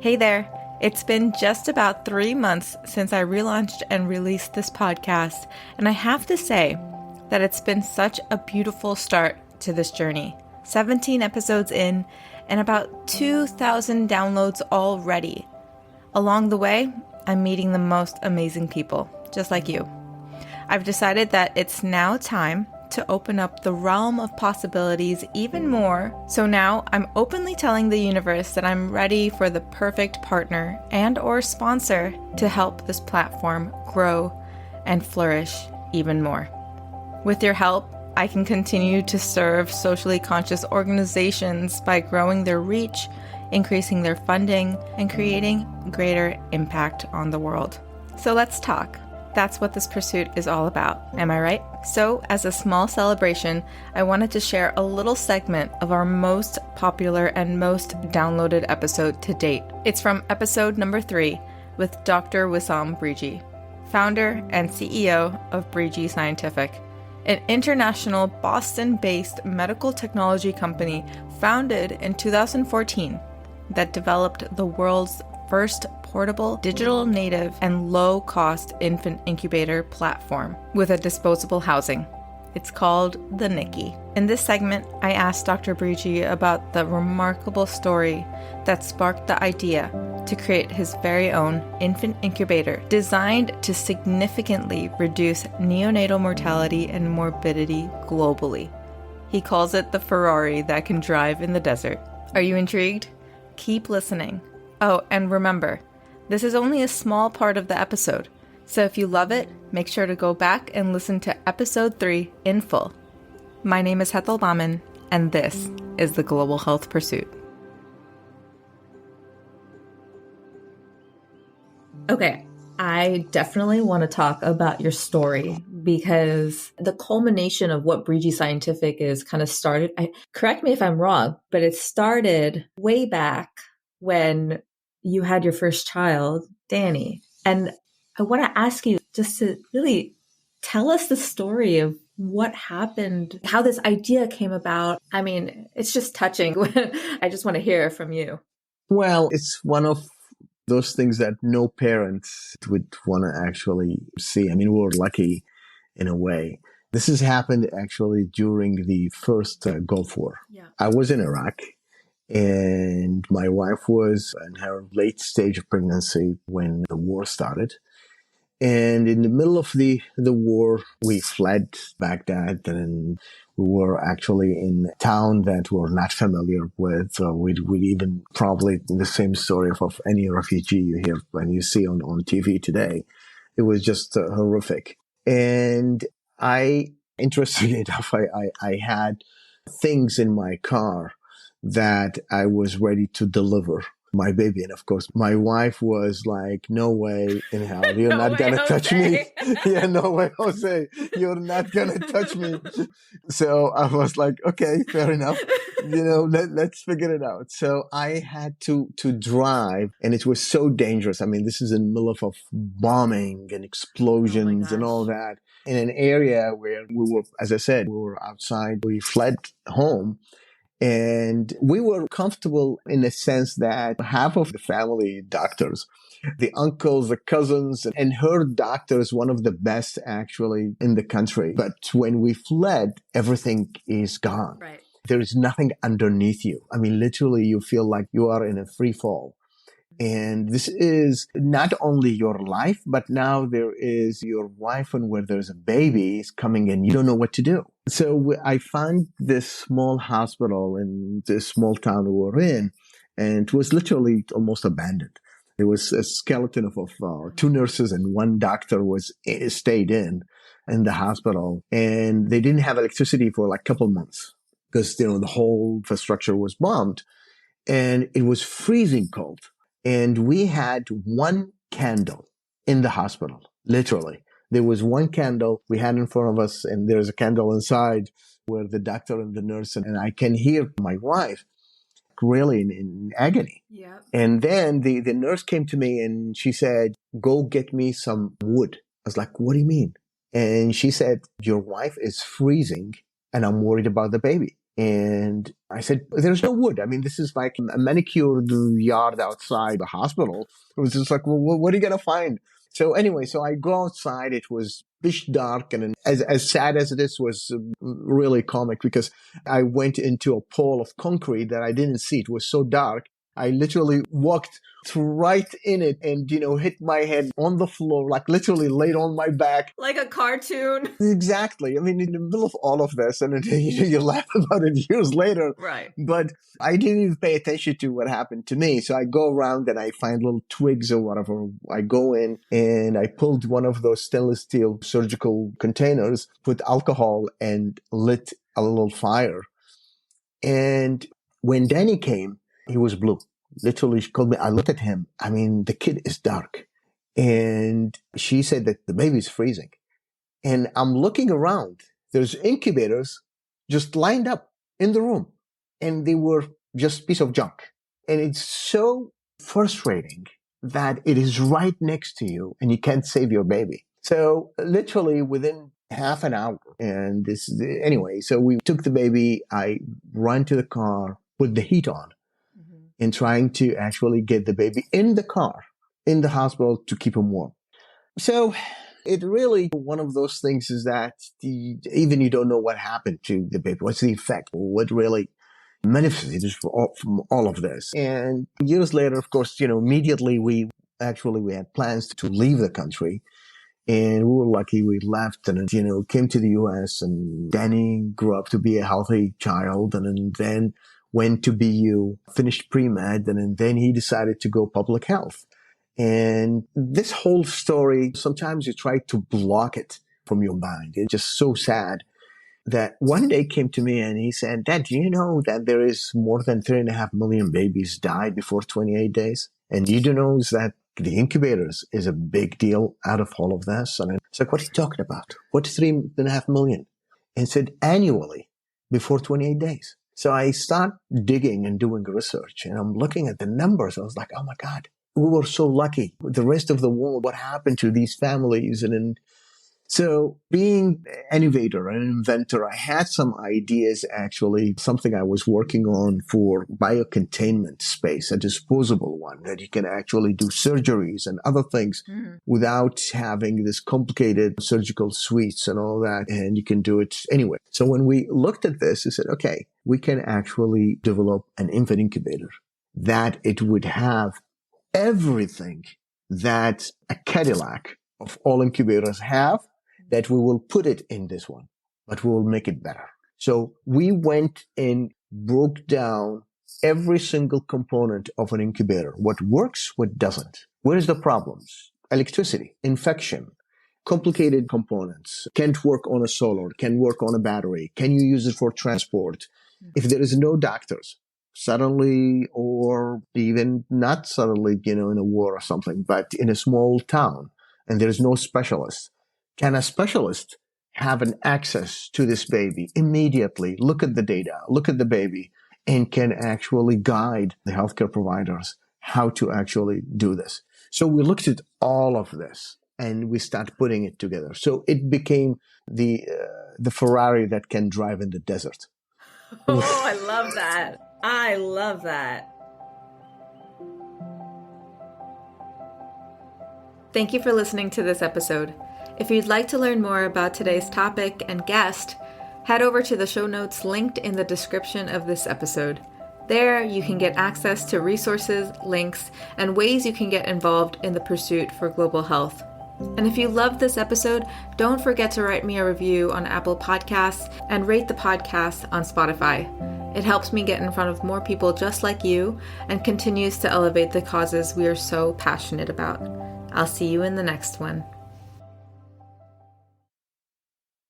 Hey there. It's been just about 3 months since I relaunched and released this podcast, and I have to say that it's been such a beautiful start to this journey. 17 episodes in and about 2,000 downloads already. Along the way, I'm meeting the most amazing people, just like you. I've decided that it's now time to open up the realm of possibilities even more. So now I'm openly telling the universe that I'm ready for the perfect partner and or sponsor to help this platform grow and flourish even more. With your help, I can continue to serve socially conscious organizations by growing their reach, increasing their funding, and creating greater impact on the world. So let's talk. That's what this pursuit is all about. Am I right? So, as a small celebration, I wanted to share a little segment of our most popular and most downloaded episode to date. It's from episode number 3 with Dr. Wisam Breegi, founder and CEO of Breegi Scientific, an international Boston-based medical technology company founded in 2014 that developed the world's first portable, digital native, and low-cost infant incubator platform with a disposable housing. It's called the Nikki. In this segment, I asked Dr. Breegi about the remarkable story that sparked the idea to create his very own infant incubator designed to significantly reduce neonatal mortality and morbidity globally. He calls it the Ferrari that can drive in the desert. Are you intrigued? Keep listening. Oh, and remember, this is only a small part of the episode, so if you love it, make sure to go back and listen to episode 3 in full. My name is Hetal Baman, and this is the Global Health Pursuit. Okay, I definitely want to talk about your story because the culmination of what Breegi Scientific is kind of started, correct me if I'm wrong, but it started way back when you had your first child, Danny. And I want to ask you just to really tell us the story of what happened, how this idea came about. I mean, it's just touching. I just want to hear from you. Well, it's one of those things that no parents would want to actually see. I mean, we were lucky in a way. This has happened actually during the first Gulf War. Yeah. I was in Iraq. And my wife was in her late stage of pregnancy when the war started. And in the middle of the war, we fled Baghdad, and we were actually in a town that we're not familiar with. We'd even probably the same story of any refugee you hear when you see on TV today. It was just horrific. And interestingly enough, I had things in my car that I was ready to deliver my baby. And of course, my wife was like, no way in hell, you're not going to touch me. Yeah, no way, Jose, you're not going to touch me. So I was like, okay, fair enough. Let's figure it out. So I had to drive, and it was so dangerous. I mean, this is in the middle of bombing and explosions and all that in an area where we were, as I said, we were outside. We fled home. And we were comfortable in the sense that half of the family doctors, the uncles, the cousins, and her doctor is one of the best actually in the country. But when we fled, everything is gone. Right. There is nothing underneath you. I mean, literally, you feel like you are in a free fall. And this is not only your life, but now there is your wife, and where there's a baby is coming in, you don't know what to do. So I found this small hospital in this small town we were in, and it was literally almost abandoned. There was a skeleton of 2 nurses and 1 doctor stayed in the hospital, and they didn't have electricity for like a couple months because, the whole infrastructure was bombed, and it was freezing cold. And we had 1 candle in the hospital, literally. There was 1 candle we had in front of us, and there's a candle inside where the doctor and the nurse, and I can hear my wife really in agony. Yeah. And then the nurse came to me and she said, go get me some wood. I was like, what do you mean? And she said, your wife is freezing and I'm worried about the baby. And I said, there's no wood. I mean, this is like a manicured yard outside the hospital. It was just like, well, what are you going to find? So anyway, so I go outside. It was pitch dark. And as sad as it is, was really comic because I went into a pole of concrete that I didn't see. It was so dark. I literally walked right in it and, hit my head on the floor, like literally laid on my back. Like a cartoon. Exactly. I mean, in the middle of all of this, and you laugh about it years later. Right. But I didn't even pay attention to what happened to me. So I go around and I find little twigs or whatever. I go in and I pulled one of those stainless steel surgical containers, put alcohol and lit a little fire. And when Danny came, he was blue. Literally, she called me. I looked at him. I mean, the kid is dark. And she said that the baby's freezing. And I'm looking around. There's incubators just lined up in the room. And they were just a piece of junk. And it's so frustrating that it is right next to you and you can't save your baby. So literally within half an hour. And anyway, so we took the baby. I ran to the car, put the heat on. And trying to actually get the baby in the car, in the hospital to keep him warm. So it really, one of those things is that even you don't know what happened to the baby. What's the effect? What really manifested from all of this? And years later, of course, immediately we had plans to leave the country. And we were lucky we left and, came to the U.S. and Danny grew up to be a healthy child. And then went to BU, finished pre-med, and then he decided to go public health. And this whole story, sometimes you try to block it from your mind. It's just so sad that one day came to me and he said, Dad, do you know that there is more than 3.5 million babies died before 28 days? And you do know is that the incubators is a big deal out of all of this? And it's like, what are you talking about? What's 3.5 million? And he said, annually before 28 days. So I start digging and doing research and I'm looking at the numbers. I was like, oh my God, we were so lucky. The rest of the world, what happened to these families? And so being an innovator, an inventor, I had some ideas, actually, something I was working on for biocontainment space, a disposable one that you can actually do surgeries and other things without having this complicated surgical suites and all that. And you can do it anyway. So when we looked at this, we said, okay, we can actually develop an infant incubator that it would have everything that a Cadillac of all incubators have, that we will put it in this one, but we will make it better. So we went and broke down every single component of an incubator. What works, what doesn't. Where's the problems? Electricity, infection, complicated components. Can't work on a solar, can work on a battery. Can you use it for transport? If there is no doctors, suddenly, or even not suddenly, in a war or something, but in a small town, and there is no specialist, can a specialist have an access to this baby immediately, look at the data, look at the baby, and can actually guide the healthcare providers how to actually do this? So we looked at all of this and we start putting it together. So it became the Ferrari that can drive in the desert. Oh, I love that. I love that. Thank you for listening to this episode. If you'd like to learn more about today's topic and guest, head over to the show notes linked in the description of this episode. There, you can get access to resources, links, and ways you can get involved in the pursuit for global health. And if you loved this episode, don't forget to write me a review on Apple Podcasts and rate the podcast on Spotify. It helps me get in front of more people just like you and continues to elevate the causes we are so passionate about. I'll see you in the next one.